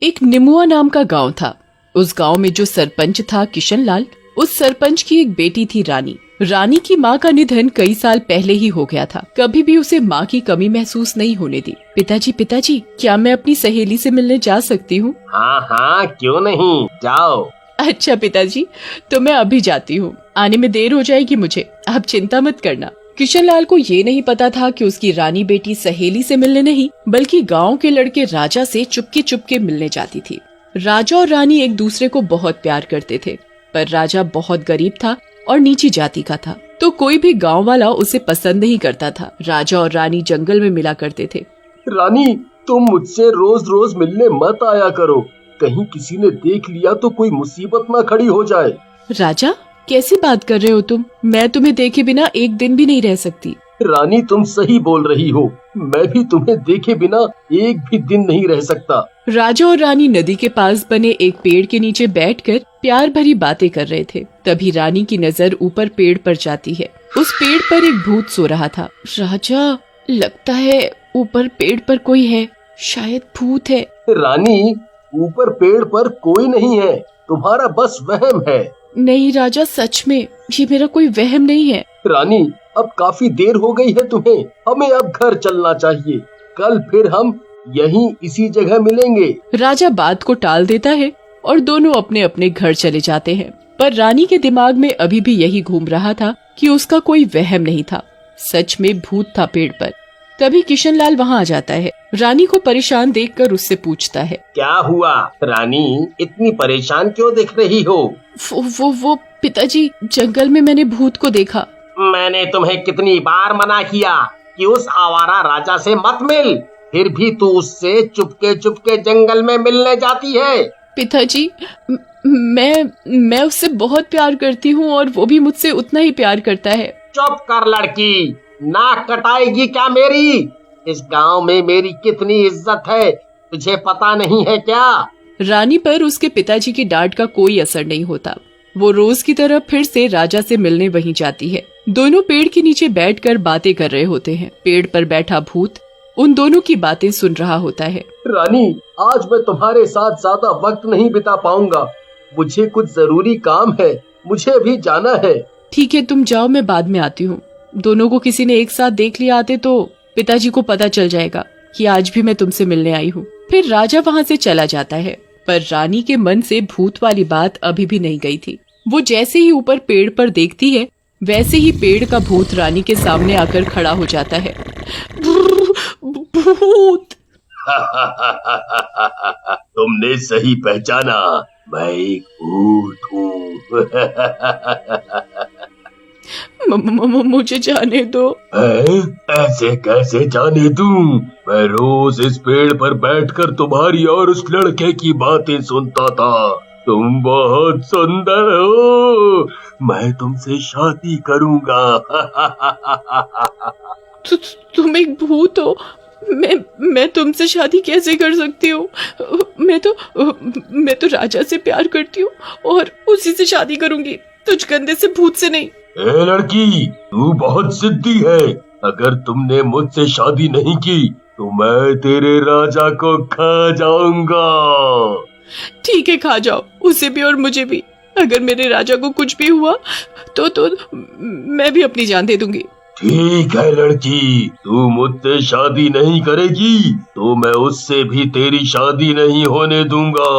एक निमुआ नाम का गांव था। उस गांव में जो सरपंच था किशन लाल, उस सरपंच की एक बेटी थी रानी। रानी की माँ का निधन कई साल पहले ही हो गया था। कभी भी उसे माँ की कमी महसूस नहीं होने दी। पिताजी, क्या मैं अपनी सहेली से मिलने जा सकती हूँ? हाँ हाँ, क्यों नहीं, जाओ। अच्छा पिताजी, तो मैं अभी जाती हूँ। आने में देर हो जाएगी मुझे, आप चिंता मत करना। किशन लाल को ये नहीं पता था कि उसकी रानी बेटी सहेली से मिलने नहीं, बल्कि गांव के लड़के राजा से चुपके मिलने जाती थी। राजा और रानी एक दूसरे को बहुत प्यार करते थे, पर राजा बहुत गरीब था और नीची जाति का था, तो कोई भी गांव वाला उसे पसंद नहीं करता था। राजा और रानी जंगल में मिला करते थे। रानी, तुम मुझसे रोज रोज मिलने मत आया करो, कहीं किसी ने देख लिया तो कोई मुसीबत ना खड़ी हो जाए। राजा, कैसी बात कर रहे हो तुम? मैं तुम्हें देखे बिना एक दिन भी नहीं रह सकती। रानी, तुम सही बोल रही हो, मैं भी तुम्हें देखे बिना एक भी दिन नहीं रह सकता। राजा और रानी नदी के पास बने एक पेड़ के नीचे बैठकर प्यार भरी बातें कर रहे थे। तभी रानी की नजर ऊपर पेड़ पर जाती है। उस पेड़ पर एक भूत सो रहा था। राजा, लगता है ऊपर पेड़ पर कोई है, शायद भूत है। रानी, ऊपर पेड़ पर कोई नहीं है, तुम्हारा बस वहम है। नहीं राजा, सच में ये मेरा कोई वहम नहीं है। रानी, अब काफी देर हो गई है तुम्हें, हमें अब घर चलना चाहिए। कल फिर हम यहीं इसी जगह मिलेंगे। राजा बात को टाल देता है और दोनों अपने अपने घर चले जाते हैं। पर रानी के दिमाग में अभी भी यही घूम रहा था कि उसका कोई वहम नहीं था, सच में भूत था पेड़ पर। तभी किशन लाल वहाँ आ जाता है। रानी को परेशान देखकर उससे पूछता है, क्या हुआ रानी, इतनी परेशान क्यों दिख रही हो? वो पिताजी, जंगल में मैंने भूत को देखा। मैंने तुम्हें कितनी बार मना किया कि उस आवारा राजा से मत मिल, फिर भी तू उससे चुपके जंगल में मिलने जाती है। पिताजी, मैं उससे बहुत प्यार करती हूँ और वो भी मुझसे उतना ही प्यार करता है। चुप कर लड़की, नाक कटाएगी क्या मेरी? इस गांव में मेरी कितनी इज्जत है, तुझे पता नहीं है क्या? रानी पर उसके पिताजी की डांट का कोई असर नहीं होता। वो रोज की तरह फिर से राजा से मिलने वहीं जाती है। दोनों पेड़ के नीचे बैठकर बातें कर रहे होते हैं। पेड़ पर बैठा भूत उन दोनों की बातें सुन रहा होता है। रानी, आज मैं तुम्हारे साथ ज्यादा वक्त नहीं बिता पाऊंगा, मुझे कुछ जरूरी काम है, मुझे अभी जाना है। ठीक है, तुम जाओ, मैं बाद में आती हूँ। दोनों को किसी ने एक साथ देख लिया आते तो पिताजी को पता चल जाएगा कि आज भी मैं तुमसे मिलने आई हूँ। फिर राजा वहाँ से चला जाता है, पर रानी के मन से भूत वाली बात अभी भी नहीं गई थी। वो जैसे ही ऊपर पेड़ पर देखती है, वैसे ही पेड़ का भूत रानी के सामने आकर खड़ा हो जाता है। भूत! तुमने सही पहचाना, मैं एक भूत हूँ। मुझे जाने दो। ऐसे कैसे जाने दूं? मैं रोज इस पेड़ पर बैठकर तुम्हारी और उस लड़के की बातें सुनता था। तुम बहुत सुंदर हो, मैं तुमसे शादी करूंगा। तुम एक भूत हो, मैं तुमसे शादी कैसे कर सकती हूँ? मैं तो राजा से प्यार करती हूँ और उसी से शादी करूंगी, तुझ गंदे से भूत से नहीं। ए लड़की, तू बहुत जिद्दी है। अगर तुमने मुझसे शादी नहीं की तो मैं तेरे राजा को खा जाऊंगा। ठीक है, खा जाओ, उसे भी और मुझे भी। अगर मेरे राजा को कुछ भी हुआ तो मैं भी अपनी जान दे दूंगी। ठीक है लड़की, तू मुझसे शादी नहीं करेगी तो मैं उससे भी तेरी शादी नहीं होने दूंगा।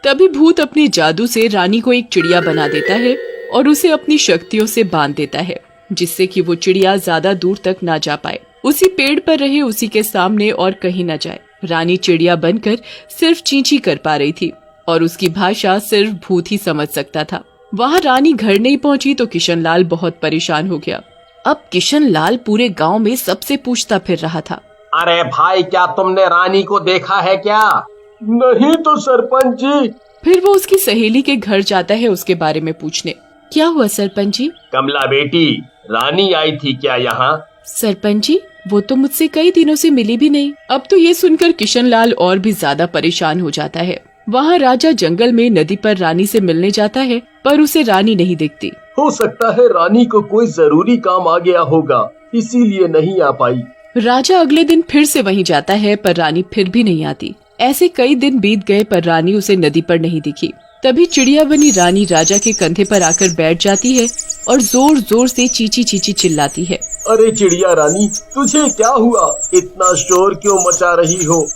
तभी भूत अपने जादू से रानी को एक चिड़िया बना देता है और उसे अपनी शक्तियों से बांध देता है, जिससे कि वो चिड़िया ज्यादा दूर तक ना जा पाए, उसी पेड़ पर रहे, उसी के सामने और कहीं न जाए। रानी चिड़िया बनकर सिर्फ चींची कर पा रही थी और उसकी भाषा सिर्फ भूत ही समझ सकता था। वहाँ रानी घर नहीं पहुँची तो किशन लाल बहुत परेशान हो गया। अब किशन लाल पूरे गांव में सबसे पूछता फिर रहा था। अरे भाई, क्या तुमने रानी को देखा है क्या? नहीं तो सरपंच जी। फिर वो उसकी सहेली के घर जाता है उसके बारे में पूछने। क्या हुआ सरपंच जी? कमला बेटी, रानी आई थी क्या यहाँ? सरपंच जी, वो तो मुझसे कई दिनों से मिली भी नहीं। अब तो ये सुनकर किशन लाल और भी ज्यादा परेशान हो जाता है। वहाँ राजा जंगल में नदी पर रानी से मिलने जाता है, पर उसे रानी नहीं दिखती। हो सकता है रानी को कोई जरूरी काम आ गया होगा, इसीलिए नहीं आ पाई। राजा अगले दिन फिर से वहीं जाता है, पर रानी फिर भी नहीं आती। ऐसे कई दिन बीत गए पर रानी उसे नदी पर नहीं दिखी। तभी चिड़िया बनी रानी राजा के कंधे पर आकर बैठ जाती है और जोर जोर से चींची चींची चिल्लाती है। अरे चिड़िया रानी, तुझे क्या हुआ? इतना शोर क्यों मचा रही हो?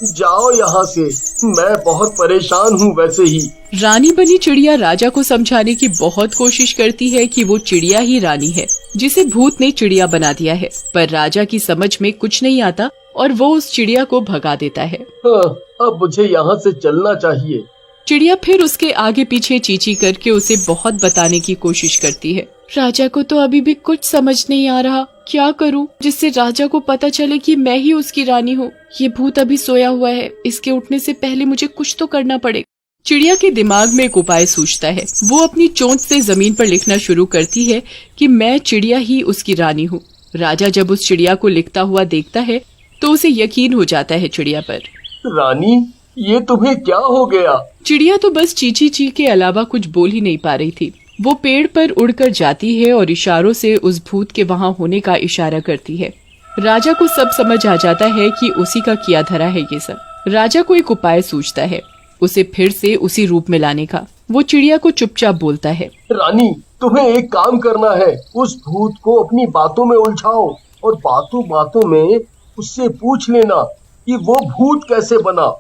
जाओ यहाँ से, मैं बहुत परेशान हूँ वैसे ही। रानी बनी चिड़िया राजा को समझाने की बहुत कोशिश करती है कि वो चिड़िया ही रानी है जिसे भूत ने चिड़िया बना दिया है, पर राजा की समझ में कुछ नहीं आता और वो उस चिड़िया को भगा देता है। हाँ, अब मुझे यहाँ से चलना चाहिए। चिड़िया फिर उसके आगे पीछे चींची करके उसे बहुत बताने की कोशिश करती है। राजा को तो अभी भी कुछ समझ नहीं आ रहा, क्या करूं जिससे राजा को पता चले कि मैं ही उसकी रानी हूँ। ये भूत अभी सोया हुआ है, इसके उठने से पहले मुझे कुछ तो करना पड़ेगा। चिड़िया के दिमाग में एक उपाय सूझता है। वो अपनी चोंच से जमीन पर लिखना शुरू करती है कि मैं चिड़िया ही उसकी रानी हूँ। राजा जब उस चिड़िया को लिखता हुआ देखता है तो उसे यकीन हो जाता है चिड़िया पर। रानी, ये तुम्हें क्या हो गया? चिड़िया तो बस चींची ची के अलावा कुछ बोल ही नहीं पा रही थी। वो पेड़ पर उड़कर जाती है और इशारों से उस भूत के वहाँ होने का इशारा करती है। राजा को सब समझ आ जाता है कि उसी का किया धरा है ये सब। राजा को एक उपाय सूझता है, उसे फिर से उसी रूप में लाने का। वो चिड़िया को चुपचाप बोलता है। रानी, तुम्हें एक काम करना है, उस भूत को अपनी बातों में उलझाओ और बातों बातों में उससे पूछ लेना कि वो भूत कैसे बना।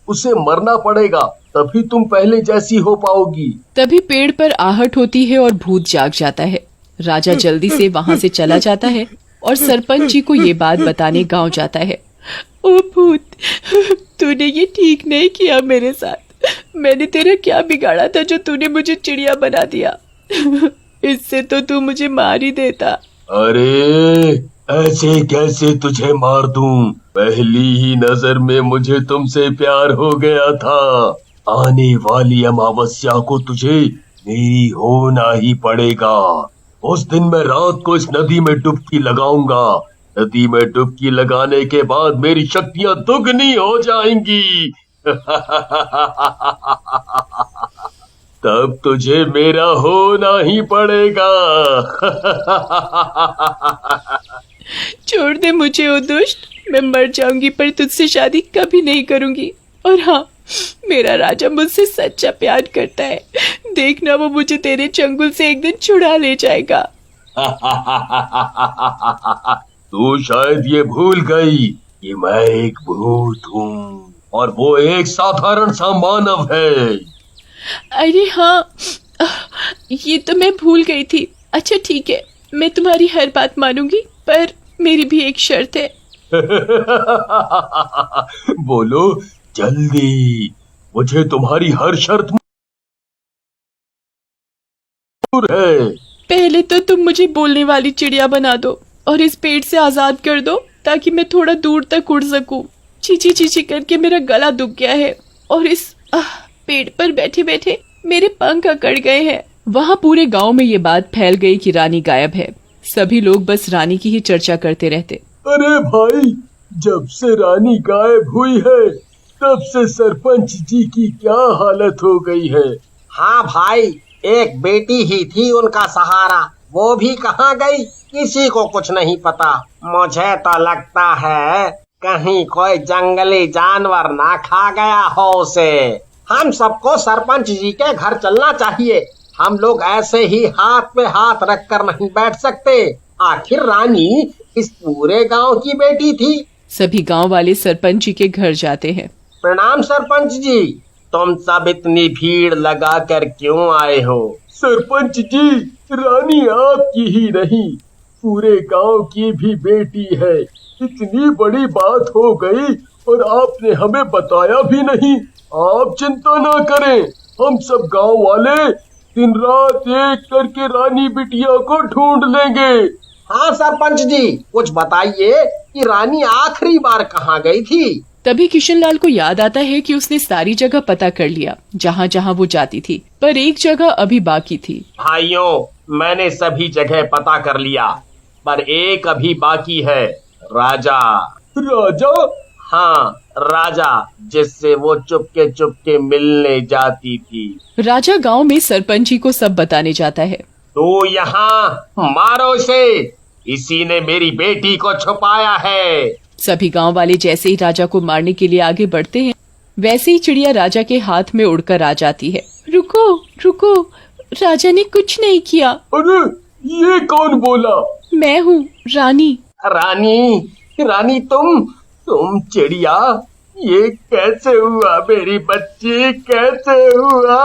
उसे मरना पड़ेगा, तभी तुम पहले जैसी हो पाओगी। तभी पेड़ पर आहट होती है और भूत जाग जाता है। राजा जल्दी से वहाँ से चला जाता है और सरपंच जी को ये बात बताने गांव जाता है। ओ भूत, तूने ये ठीक नहीं किया मेरे साथ। मैंने तेरा क्या बिगाड़ा था जो तूने मुझे चिड़िया बना दिया? इससे तो तू मुझे मार ही देता। अरे ऐसे कैसे तुझे मार दूं? पहली ही नजर में मुझे तुमसे प्यार हो गया था। आने वाली अमावस्या को तुझे मेरी होना ही पड़ेगा। उस दिन मैं रात को इस नदी में डुबकी लगाऊंगा। नदी में डुबकी लगाने के बाद मेरी शक्तियां दुगनी हो जाएंगी। तब तुझे मेरा होना ही पड़ेगा। छोड़ दे मुझे ओ दुष्ट, मैं मर जाऊंगी पर तुझसे शादी कभी नहीं करूंगी। और हाँ, मेरा राजा मुझसे सच्चा प्यार करता है। देखना, वो मुझे तेरे चंगुल से एक दिन छुड़ा ले जाएगा। तू शायद ये भूल गई कि मैं एक भूत हूँ और वो एक साधारण सा मानव है। अरे हाँ, ये तो मैं भूल गई थी। अच्छा ठीक है, मैं तुम्हारी हर बात मानूंगी, पर मेरी भी एक शर्त है। बोलो जल्दी, मुझे तुम्हारी हर शर्त मंजूर है। पहले तो तुम मुझे बोलने वाली चिड़िया बना दो और इस पेड़ से आजाद कर दो ताकि मैं थोड़ा दूर तक उड़ सकूं। चींची चींची करके मेरा गला दुख गया है और इस पेड़ पर बैठे बैठे मेरे पंख अकड़ गए हैं। वहाँ पूरे गांव में ये बात फैल गई कि रानी गायब है। सभी लोग बस रानी की ही चर्चा करते रहते। अरे भाई, जब से रानी गायब हुई है तब से सरपंच जी की क्या हालत हो गई है। हाँ भाई, एक बेटी ही थी उनका सहारा, वो भी कहाँ गई किसी को कुछ नहीं पता। मुझे तो लगता है कहीं कोई जंगली जानवर ना खा गया हो उसे। हम सबको सरपंच जी के घर चलना चाहिए। हम लोग ऐसे ही हाथ पे हाथ रख कर नहीं बैठ सकते। आखिर रानी इस पूरे गांव की बेटी थी। सभी गांव वाले सरपंच जी के घर जाते हैं। प्रणाम सरपंच जी, तुम सब इतनी भीड़ लगा कर क्यों आए हो? सरपंच जी, रानी आपकी ही नहीं पूरे गांव की भी बेटी है। इतनी बड़ी बात हो गई और आपने हमें बताया भी नहीं। आप चिंता ना करें, हम सब गांव वाले दिन रात एक करके रानी बिटिया को ढूंढ लेंगे। हाँ सरपंच जी, कुछ बताइए कि रानी आखिरी बार कहाँ गई थी? तभी किशनलाल को याद आता है कि उसने सारी जगह पता कर लिया जहाँ जहाँ वो जाती थी, पर एक जगह अभी बाकी थी। भाइयों, मैंने सभी जगह पता कर लिया, पर एक अभी बाकी है। राजा। राजा? हाँ, राजा, जिससे वो चुपके चुपके मिलने जाती थी। राजा गांव में सरपंच जी को सब बताने जाता है। तो यहाँ मारो इसे, इसी ने मेरी बेटी को छुपाया है। सभी गांव वाले जैसे ही राजा को मारने के लिए आगे बढ़ते हैं, वैसे ही चिड़िया राजा के हाथ में उड़कर आ जाती है। रुको रुको, राजा ने कुछ नहीं किया। अरे ये कौन बोला? मैं हूँ रानी। रानी? रानी तुम चिड़िया? ये कैसे हुआ मेरी बच्ची, कैसे हुआ?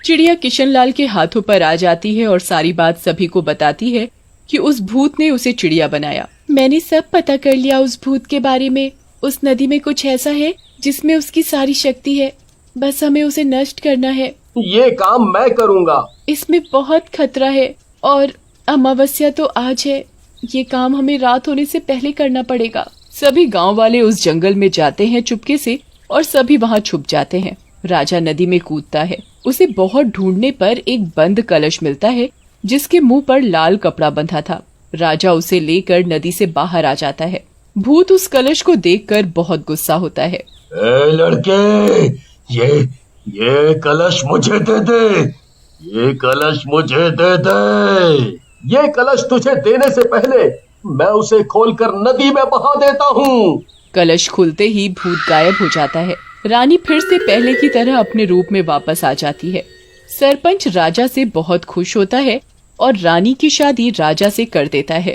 चिड़िया किशनलाल के हाथों पर आ जाती है और सारी बात सभी को बताती है कि उस भूत ने उसे चिड़िया बनाया। मैंने सब पता कर लिया उस भूत के बारे में। उस नदी में कुछ ऐसा है जिसमें उसकी सारी शक्ति है, बस हमें उसे नष्ट करना है। ये काम मैं करूँगा। इसमें बहुत खतरा है और अमावस्या तो आज है। ये काम हमें रात होने से पहले करना पड़ेगा। सभी गांव वाले उस जंगल में जाते हैं चुपके से और सभी वहां छुप जाते हैं। राजा नदी में कूदता है। उसे बहुत ढूंढने पर एक बंद कलश मिलता है जिसके मुंह पर लाल कपड़ा बंधा था। राजा उसे लेकर नदी से बाहर आ जाता है। भूत उस कलश को देखकर बहुत गुस्सा होता है। ए लड़के, ये कलश मुझे दे दे, ये कलश मुझे दे दे। ये कलश तुझे देने से पहले मैं उसे खोलकर नदी में बहा देता हूँ। कलश खुलते ही भूत गायब हो जाता है। रानी फिर से पहले की तरह अपने रूप में वापस आ जाती है। सरपंच राजा से बहुत खुश होता है और रानी की शादी राजा से कर देता है।